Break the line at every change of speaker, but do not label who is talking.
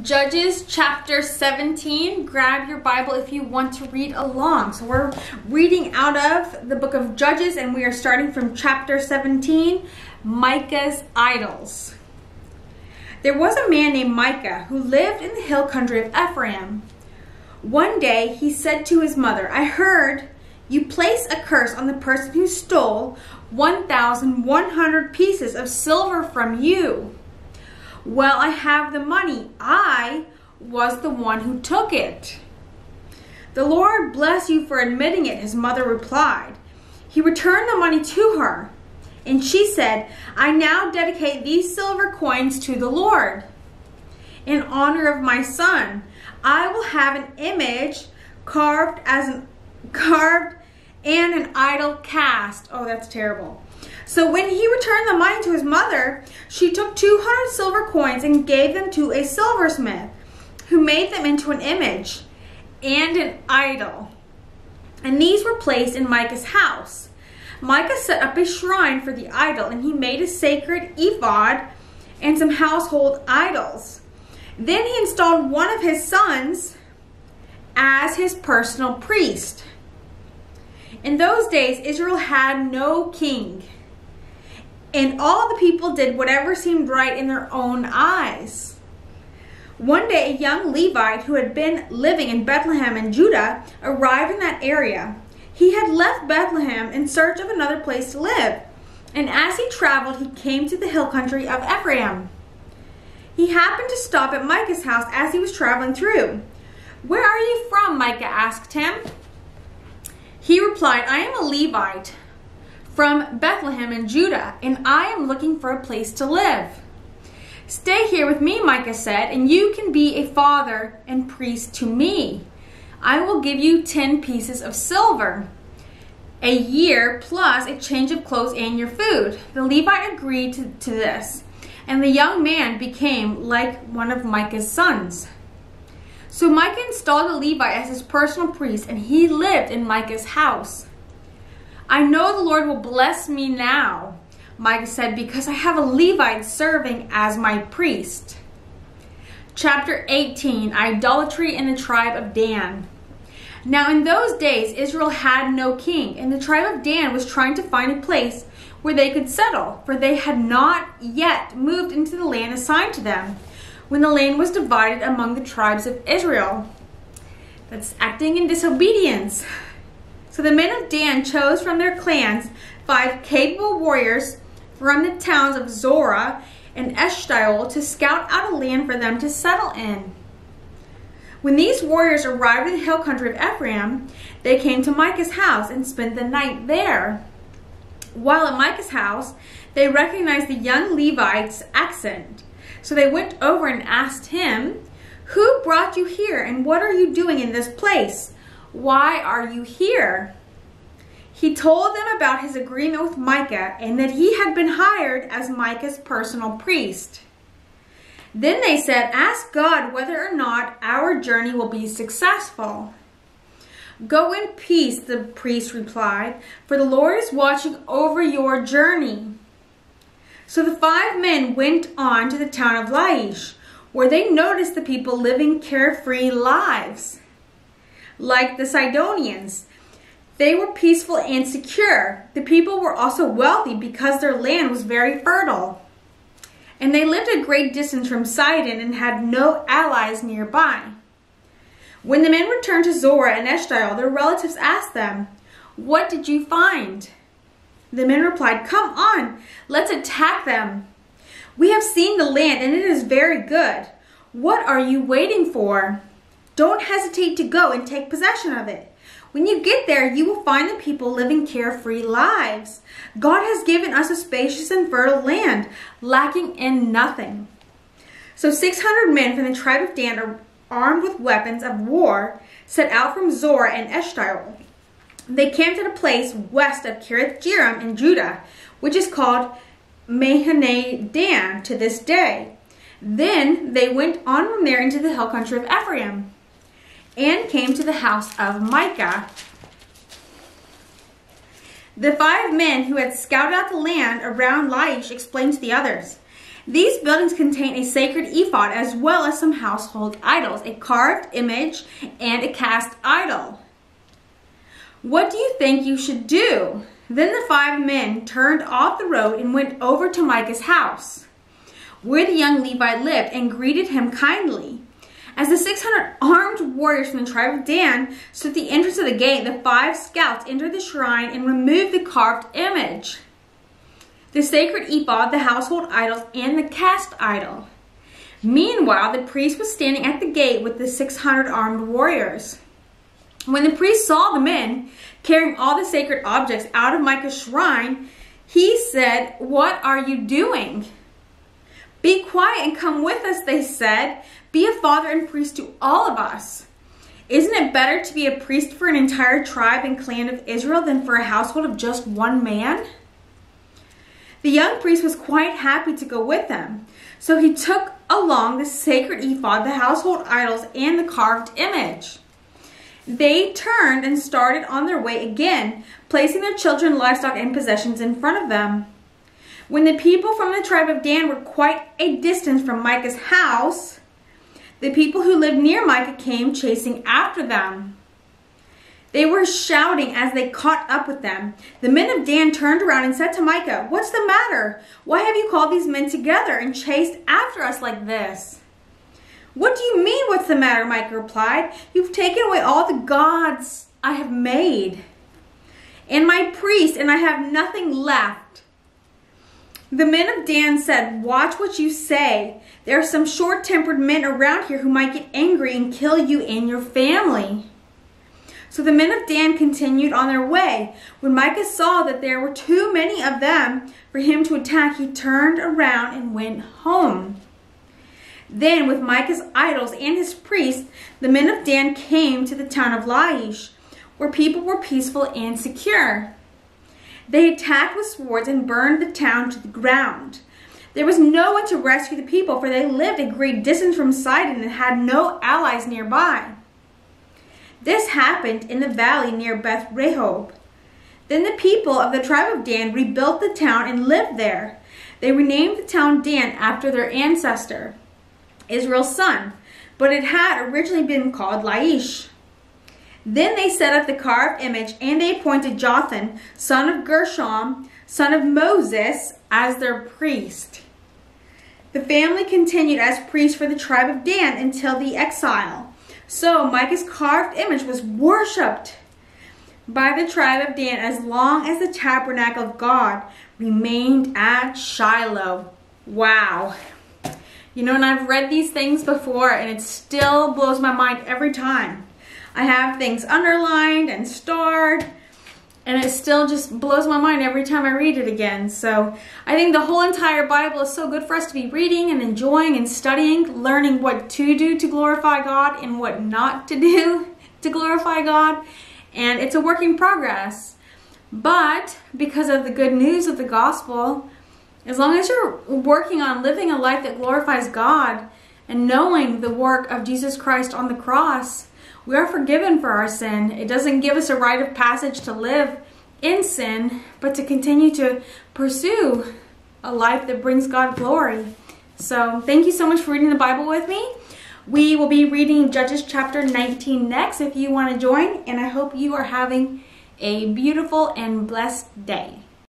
Judges chapter 17. Grab your Bible if you want to read along. So we're reading out of the book of Judges and we are starting from chapter 17, Micah's idols. There was a man named Micah who lived in the hill country of Ephraim. One day he said to his mother, "I heard you place a curse on the person who stole 1,100 pieces of silver from you. Well, I have the money. I was the one who took it." "The Lord bless you for admitting it," his mother replied. He returned the money to her, and she said, "I now dedicate these silver coins to the Lord. In honor of my son, I will have an image carved and an idol cast." Oh, that's terrible. So when he returned the money to his mother, she took 200 silver coins and gave them to a silversmith, who made them into an image and an idol. And these were placed in Micah's house. Micah set up a shrine for the idol, and he made a sacred ephod and some household idols. Then he installed one of his sons as his personal priest. In those days, Israel had no king, and all the people did whatever seemed right in their own eyes. One day, a young Levite who had been living in Bethlehem in Judah arrived in that area. He had left Bethlehem in search of another place to live, and as he traveled, he came to the hill country of Ephraim. He happened to stop at Micah's house as he was traveling through. "Where are you from?" Micah asked him. He replied, "I am a Levite from Bethlehem in Judah, and I am looking for a place to live." "Stay here with me," Micah said, "and you can be a father and priest to me. I will give you 10 pieces of silver a year, plus a change of clothes and your food." The Levite agreed to this, and the young man became like one of Micah's sons. So Micah installed a Levite as his personal priest, and he lived in Micah's house. "I know the Lord will bless me now," Micah said, "because I have a Levite serving as my priest." Chapter 18, Idolatry in the tribe of Dan. Now in those days, Israel had no king, and the tribe of Dan was trying to find a place where they could settle, for they had not yet moved into the land assigned to them when the land was divided among the tribes of Israel. That's acting in disobedience. So the men of Dan chose from their clans 5 capable warriors from the towns of Zorah and Eshtaol to scout out a land for them to settle in. When these warriors arrived in the hill country of Ephraim, they came to Micah's house and spent the night there. While at Micah's house, they recognized the young Levite's accent. So they went over and asked him, "Who brought you here, and what are you doing in this place? Why are you here?" He told them about his agreement with Micah and that he had been hired as Micah's personal priest. Then they said, "Ask God whether or not our journey will be successful." "Go in peace," the priest replied, "for the Lord is watching over your journey." So the 5 men went on to the town of Laish, where they noticed the people living carefree lives. Like the Sidonians, they were peaceful and secure. The people were also wealthy because their land was very fertile. And they lived a great distance from Sidon and had no allies nearby. When the men returned to Zorah and Eshtaol, their relatives asked them, "What did you find?" The men replied, "Come on, let's attack them. We have seen the land and it is very good. What are you waiting for? Don't hesitate to go and take possession of it. When you get there, you will find the people living carefree lives. God has given us a spacious and fertile land, lacking in nothing." So 600 men from the tribe of Dan, armed with weapons of war, set out from Zorah and Eshtaol. They camped at a place west of Kiriath Jearim in Judah, which is called Mahane Dan to this day. Then they went on from there into the hill country of Ephraim and came to the house of Micah. The 5 men who had scouted out the land around Laish explained to the others, These buildings contain a sacred ephod as well as some household idols, a carved image, and a cast idol. What do you think you should do? Then the 5 men turned off the road and went over to Micah's house, where the young Levite lived, and greeted him kindly. As the 600 armed warriors from the tribe of Dan stood at the entrance of the gate, the 5 scouts entered the shrine and removed the carved image, the sacred ephod, the household idols, and the cast idol. Meanwhile, the priest was standing at the gate with the 600 armed warriors. When the priest saw the men carrying all the sacred objects out of Micah's shrine, he said, "What are you doing?" "Be quiet and come with us," they said. "Be a father and priest to all of us. Isn't it better to be a priest for an entire tribe and clan of Israel than for a household of just one man?" The young priest was quite happy to go with them, so he took along the sacred ephod, the household idols, and the carved image. They turned and started on their way again, placing their children, livestock, and possessions in front of them. When the people from the tribe of Dan were quite a distance from Micah's house, the people who lived near Micah came chasing after them. They were shouting as they caught up with them. The men of Dan turned around and said to Micah, "What's the matter? Why have you called these men together and chased after us like this?" "What do you mean, what's the matter?" Micah replied. "You've taken away all the gods I have made, and my priests, and I have nothing left." The men of Dan said, "Watch what you say. There are some short-tempered men around here who might get angry and kill you and your family." So the men of Dan continued on their way. When Micah saw that there were too many of them for him to attack, he turned around and went home. Then, with Micah's idols and his priests, the men of Dan came to the town of Laish, where people were peaceful and secure. They attacked with swords and burned the town to the ground. There was no one to rescue the people, for they lived a great distance from Sidon and had no allies nearby. This happened in the valley near Beth Rehob. Then the people of the tribe of Dan rebuilt the town and lived there. They renamed the town Dan after their ancestor, Israel's son, but it had originally been called Laish. Then they set up the carved image, and they appointed Jotham, son of Gershom, son of Moses, as their priest. The family continued as priest for the tribe of Dan until the exile. So Micah's carved image was worshipped by the tribe of Dan as long as the tabernacle of God remained at Shiloh. Wow. You know, and I've read these things before, and it still blows my mind every time. I have things underlined and starred, and it still just blows my mind every time I read it again. So I think the whole entire Bible is so good for us to be reading and enjoying and studying, learning what to do to glorify God and what not to do to glorify God. And it's a work in progress. But because of the good news of the gospel, as long as you're working on living a life that glorifies God and knowing the work of Jesus Christ on the cross, we are forgiven for our sin. It doesn't give us a rite of passage to live in sin, but to continue to pursue a life that brings God glory. So thank you so much for reading the Bible with me. We will be reading Judges chapter 19 next if you want to join, and I hope you are having a beautiful and blessed day.